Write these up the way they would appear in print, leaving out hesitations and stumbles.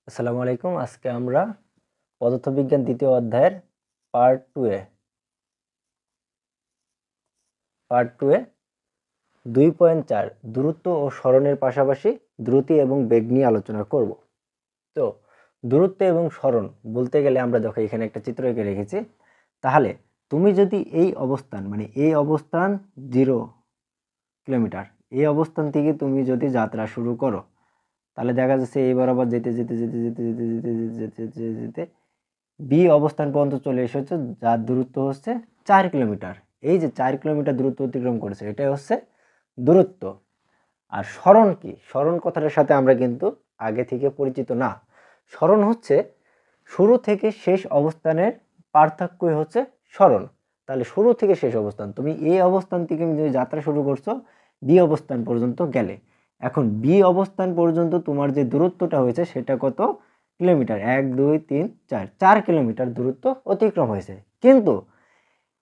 আসসালামু আলাইকুম। আজকে আমরা পদার্থবিজ্ঞান দ্বিতীয় অধ্যায়ের পার্ট 2 এ 2.4 দূরত্ব ও সরণের পাশাপাশি দ্রুতি এবং বেগ নিয়ে আলোচনা করব। তো দূরত্ব এবং সরণ বলতে গেলে আমরা দেখো এখানে একটা চিত্র এঁকে রেখেছি। তাহলে তুমি যদি এই অবস্থান মানে এই অবস্থান 0 কিলোমিটার, এই অবস্থান থেকে তুমি যদি যাত্রা শুরু করো, তাহলে দেখা যাচ্ছে এই বরাবর যেতে যেতে যেতে যেতে যেতে যেতে যেতে যেতে যেতে বি অবস্থান পর্যন্ত চলে এসেছে, যার দূরত্ব হচ্ছে 4 কিলোমিটার। এই যে 4 কিলোমিটার দূরত্ব অতিক্রম করেছে, এটাই হচ্ছে দূরত্ব। আর সরণ কি? সরণ কথাটার সাথে আমরা কিন্তু আগে থেকে পরিচিত না। সরণ হচ্ছে শুরু থেকে শেষ অবস্থানের পার্থক্যই হচ্ছে সরণ। তাহলে শুরু থেকে শেষ অবস্থান, তুমি এই অবস্থান থেকে যদি যাত্রা শুরু করছো, বি অবস্থান পর্যন্ত গেলে, এখন বি অবস্থান পর্যন্ত তোমার যে দূরত্বটা হয়েছে সেটা কত কিলোমিটার? 1 2 3 4, 4 কিলোমিটার দূরত্ব অতিক্রম হয়েছে। কিন্তু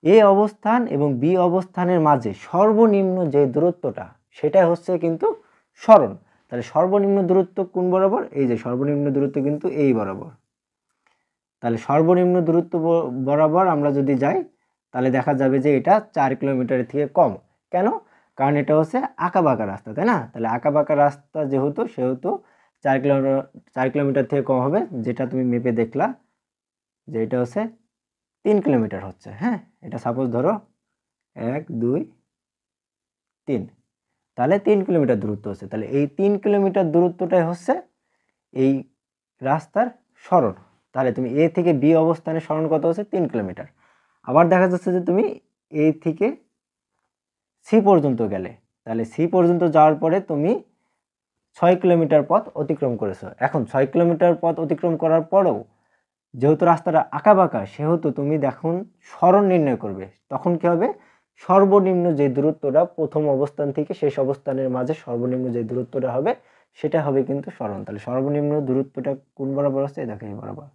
এ অবস্থান এবং বি অবস্থানের মাঝে সর্বনিম্ন যে দূরত্বটা, সেটা হচ্ছে কিন্তু সরণ। তাহলে সর্বনিম্ন দূরত্ব কোন বরাবর? এই যে সর্বনিম্ন দূরত্ব কিন্তু এই বরাবর। তাহলে সর্বনিম্ন দূরত্ব বরাবর আমরা যদি যাই, তাহলে দেখা যাবে যে এটা 4 কিলোমিটারের থেকে কম। কেন? কারণ এটা হচ্ছে আঁকাবাঁকা রাস্তা, তাই না? তাহলে আঁকাবাঁকা রাস্তা যেহেতু, সেহেতু 4 কিলোমিটার থেকে কম হবে। যেটা তুমি মেপে দেখলা যে এটা হচ্ছে 3 কিলোমিটার হচ্ছে। হ্যাঁ, এটা সাপোজ ধরো 1 2 3, তাহলে 3 কিলোমিটার দূরত্ব হচ্ছে। তাহলে এই 3 কিলোমিটার দূরত্বটাই হচ্ছে এই রাস্তার সরণ। তাহলে তুমি এ থেকে বি অবস্থানে সরণ কত হচ্ছে? 3 কিলোমিটার। আবার দেখা যাচ্ছে যে তুমি এ থেকে সি পর্যন্ত গেলে, তাহলে সি পর্যন্ত যাওয়ার পরে তুমি 6 কিলোমিটার পথ অতিক্রম করেছো। এখন 6 কিলোমিটার পথ অতিক্রম করার পরেও যেহেতু রাস্তাটা আঁকাবাঁকা, সেহেতু তুমি দেখুন সরণ নির্ণয় করবে। তখন কি হবে? সর্বনিম্ন যে দূরত্বটা প্রথম অবস্থান থেকে শেষ অবস্থানের মাঝে সর্বনিম্ন যে দূরত্বটা হবে, সেটা হবে কিন্তু সরণ। তাহলে সর্বনিম্ন দূরত্বটা কোন বরাবর হচ্ছে? দেখো এই বরাবর,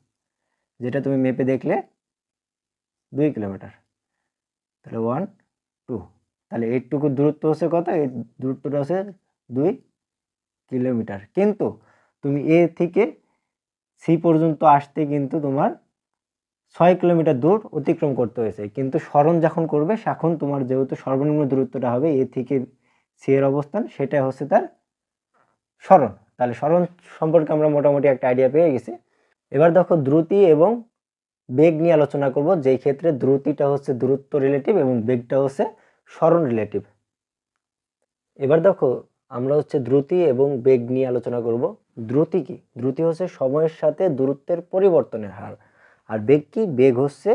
যেটা তুমি মেপে দেখলে 2 কিলোমিটার। তাহলে 1 2, তাহলে এইটুকু দূরত্ব হচ্ছে কত? এই দূরত্বটা হচ্ছে 2 কিলোমিটার। কিন্তু তুমি এ থেকে সি পর্যন্ত আসতে কিন্তু তোমার 6 কিলোমিটার দূর অতিক্রম করতে হয়েছে। কিন্তু সরণ যখন করবে, তখন তোমার যেহেতু সর্বনিম্ন দূরত্বটা হবে এ থেকে সি এর অবস্থান, সেটা হচ্ছে তার সরণ। তাহলে সরণ সম্পর্কে আমরা মোটামুটি একটা আইডিয়া পেয়ে গেছি। এবার দেখো দ্রুতি এবং বেগ নিয়ে আলোচনা করব, যেই ক্ষেত্রে দ্রুতিটা হচ্ছে দূরত্ব রিলেটিভ এবং বেগটা হচ্ছে সরণ রিলেটিভ। এবার দেখো আমরা হচ্ছে দ্রুতি এবং বেগ নিয়ে আলোচনা করব। দ্রুতি কি? দ্রুতি হচ্ছে সময়ের সাথে দূরত্বের পরিবর্তনের হার। আর বেগ কি? বেগ হচ্ছে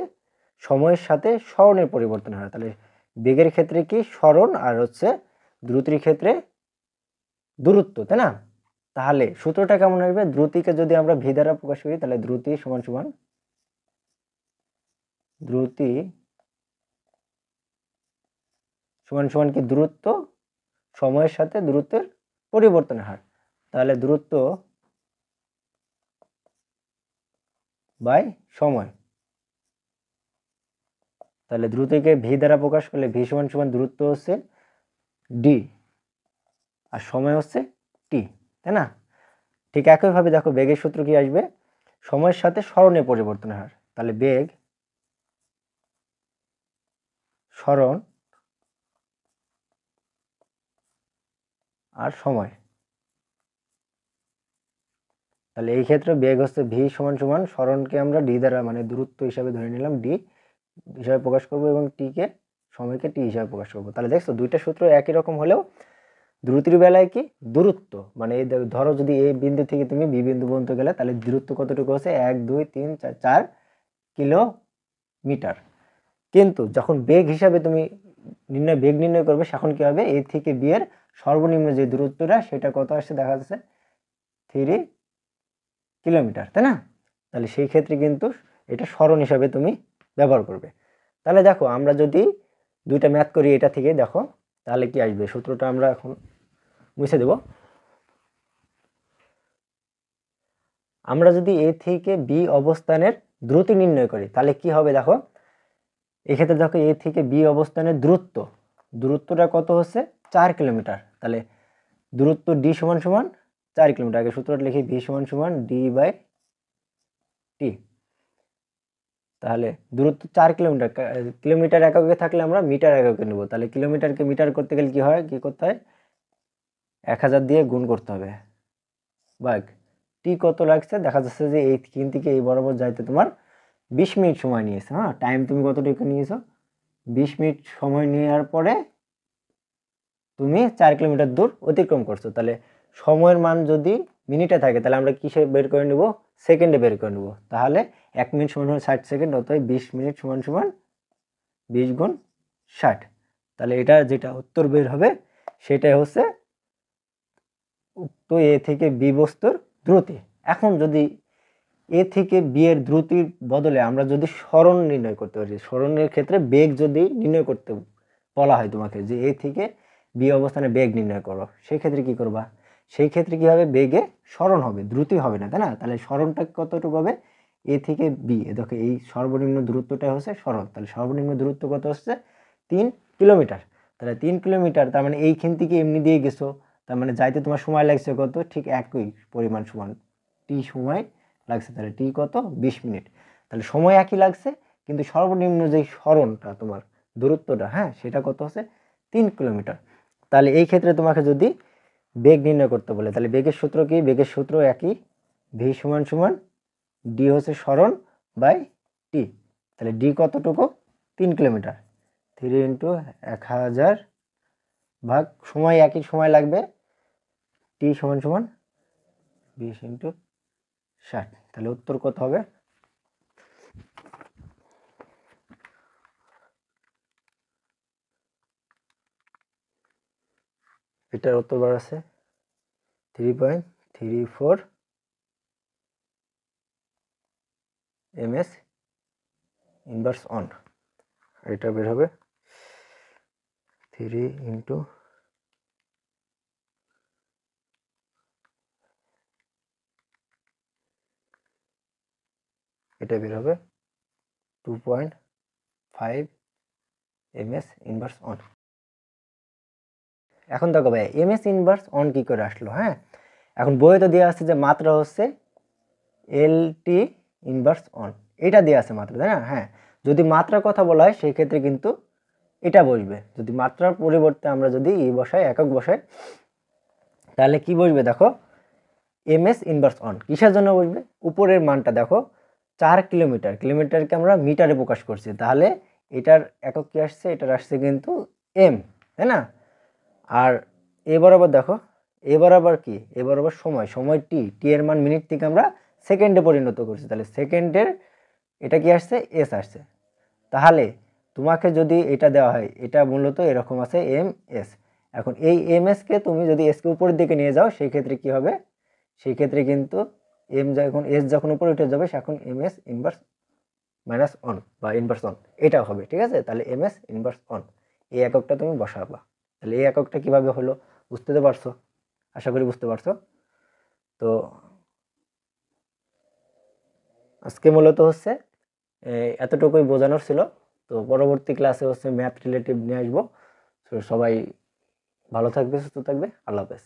সময়ের সাথে সরণের পরিবর্তনের হার। তাহলে বেগের ক্ষেত্রে কি সরণ, আর হচ্ছে দ্রুতির ক্ষেত্রে দূরত্ব, তাই না? তাহলে সূত্রটা কেমন আসবে? দ্রুতিকে যদি আমরা ভি দ্বারা প্রকাশ করি, তাহলে দ্রুতি সমান সমান দ্রুতি সমান সমান কি? দূরত্ব সময়ের সাথে দূরত্বের পরিবর্তনের হার। তাহলে দূরত্ব বাই সময়। তাহলে দ্রুতিকে ভি দ্বারা প্রকাশ করলে ভি সমান সমান দূরত্ব হচ্ছে ডি, আর সময় হচ্ছে টি, তাই না? ঠিক একইভাবে দেখো বেগের সূত্র কি আসবে? সময়ের সাথে সরণের পরিবর্তনের হার। তাহলে বেগ সরণ আর সময়। তাহলে এই ক্ষেত্রে বেগ হচ্ছে ভি সমান সমান সরণকে আমরা ডি দ্বারা মানে দূরত্ব হিসাবে ধরে নিলাম, ডি হিসাবে প্রকাশ করব, এবং টিকে সময়কে টি হিসাবে প্রকাশ করব। তাহলে দেখছো দুইটা সূত্র একই রকম হলেও দ্রুতির বেলায় কি দূরত্ব মানে এই ধরো যদি এই বিন্দু থেকে তুমি বি বিন্দু পর্যন্ত গেলে, তাহলে দূরত্ব কতটুকু হচ্ছে? 1 2 3 4 4 কিলোমিটার। কিন্তু যখন বেগ হিসাবে তুমি বেগ নির্ণয় করবে, তখন কি হবে? এ থেকে বি এর সর্বনিম্ন যে দূরত্বটা, সেটা কত আসছে? দেখা যাচ্ছে 3 কিলোমিটার, তাই না? তাহলে সেই ক্ষেত্রে কিন্তু এটা সরণ হিসাবে তুমি ব্যবহার করবে। তাহলে দেখো আমরা যদি দুইটা ম্যাথ করি এটা থেকে, দেখো তাহলে কি আসবে? সূত্রটা আমরা এখন মুছে দেব। আমরা যদি এ থেকে বি অবস্থানের দ্রুতি নির্ণয় করি, তাহলে কি হবে? দেখো এক্ষেত্রে দেখো এ থেকে বি অবস্থানের দূরত্বটা কত হচ্ছে? 4 কিলোমিটার। তাহলে দূরত্ব ডি সমান সমান 4 কিলোমিটার। আগে সূত্রটা লিখি, ভি সমান সমান d/t। তাহলে দূরত্ব 4 কিলোমিটার, কিলোমিটার এককে থাকলে আমরা মিটার এককে নেব। তাহলে কিলোমিটারকে মিটার করতে গেলে কি করতে হয়, 1000 দিয়ে গুণ করতে হবে। বাঘ টি কত লাগছে, দেখা যাচ্ছে যে এইখান থেকে এই বরাবর যাইতে তোমার 20 মিনিট সময় নিয়েছে। হ্যাঁ, টাইম তুমি কতটুকু নিয়েছো, 20 মিনিট সময় নেওয়ার পরে তুমি 4 কিলোমিটার দূর অতিক্রম করছো। তাহলে সময়ের মান যদি মিনিটে থাকে তাহলে আমরা কিসে বের করে নেব, সেকেন্ডে বের করে নেব। তাহলে 1 মিনিট সমান 60 সেকেন্ড, অতএব 20 মিনিট সমান 20 গুণ 60। তাহলে এটা যেটা উত্তর বের হবে সেটাই হচ্ছে উক্ত এ থেকে বি বস্তুর দ্রুতি। এখন যদি এ থেকে বি এর দ্রুতির বদলে আমরা যদি সরণ নির্ণয় করতে পারি, সরণের ক্ষেত্রে বেগ যদি নির্ণয় করতে বলা হয় তোমাকে যে এ থেকে বি অবস্থানে বেগ নির্ণয় করো, সেই ক্ষেত্রে কি করবা, সেই ক্ষেত্রে কি হবে, বেগে সরণ হবে, দ্রুতি হবে না, তাই না? তাহলে সরণটা কতটুকু হবে, এ থেকে বি, দেখো এই সর্বনিম্ন দূরত্বটা হচ্ছে সরণ। তাহলে সর্বনিম্ন দূরত্ব কত হচ্ছে, 3 কিলোমিটার। তাহলে 3 কিলোমিটার, তার মানে এইখান থেকে এমনি দিয়ে গেছো, তার মানে যাইতে তোমার সময় লাগছে কত, ঠিক একই পরিমাণ সমান টি সময় লাগছে। তাহলে টি কত, 20 মিনিট। তাহলে সময় একই লাগছে, কিন্তু সর্বনিম্ন যে সরণটা তোমার দূরত্বটা, হ্যাঁ, সেটা কত হচ্ছে 3 কিলোমিটার। তাহলে এই ক্ষেত্রে তোমাকে যদি বেগ নির্ণয় করতে বলে, তাহলে বেগের সূত্র কি, বেগের সূত্র একই, ভি সমান সমান ডি হচ্ছে সরণ বাই টি। তাহলে ডি কতটুকু, 3 কিলোমিটার, 3 ইন্টু 1000 ভাগ সময় একই সময় লাগবে, টি সমান সমান 20 ইন্টু 60। তাহলে উত্তর কত হবে, এটার উত্তর বার আছে 3.34 ms ইনভার্স অন। এটা বের হবে 3 ইন্টু এটা বের হবে 2.5 ms ইনভার্স অন। এখন দেখো ভাই ms ইনভার্স অন কি করে আসলো, হ্যাঁ, এখন বইয়ে তো দেওয়া আছে যে মাত্রা হচ্ছে lt ইনভার্স অন, এটা দেওয়া আছে মাত্রা, তাই না? হ্যাঁ, যদি মাত্রার কথা বলা হয় সেই ক্ষেত্রে কিন্তু এটা বসবে। যদি মাত্রার পরিবর্তে আমরা যদি বসাই, একক বসাই, তাহলে কি বসবে, দেখো ms ইনভার্স অন। কিসের জন্য বসবে, উপরের মানটা দেখো 4 কিলোমিটার, কিলোমিটারকে আমরা মিটারে প্রকাশ করছি, তাহলে এটার একক কি আসছে, এটার আসছে কিন্তু m, তাই না? আর এ বরাবর দেখো, এ বরাবর কি, এ বরাবর সময়, সময় টি, টি এর মান মিনিট থেকে আমরা সেকেন্ডে পরিণত করছি, তাহলে সেকেন্ডের এটা কি আসছে, এস আসছে। তাহলে তোমাকে যদি এটা দেওয়া হয়, এটা মূলত এরকম আছে এম এস। এখন এই এম এসকে তুমি যদি এসকে উপরের দিকে নিয়ে যাও সেই ক্ষেত্রে কি হবে, সেই ক্ষেত্রে কিন্তু এম যখন এস যখন উপরে উঠে যাবে এখন M S inverse minus on বা ইনভার্স অন এটা হবে, ঠিক আছে? তাহলে এম এস ইনভার্স অন এই এককটা তুমি বসাবা। তাহলে এই এককটা কিভাবে হলো বুঝতে তো পারছো, আশা করি বুঝতে পারছো। তো আজকে মূলত হচ্ছে এতটুকুই বোঝানোর ছিল। তো পরবর্তী ক্লাসে হচ্ছে ম্যাথ রিলেটিভ নিয়ে আসবো। তো সবাই ভালো থাকবে, সুস্থ থাকবে, আল্লাহ হাফেজ।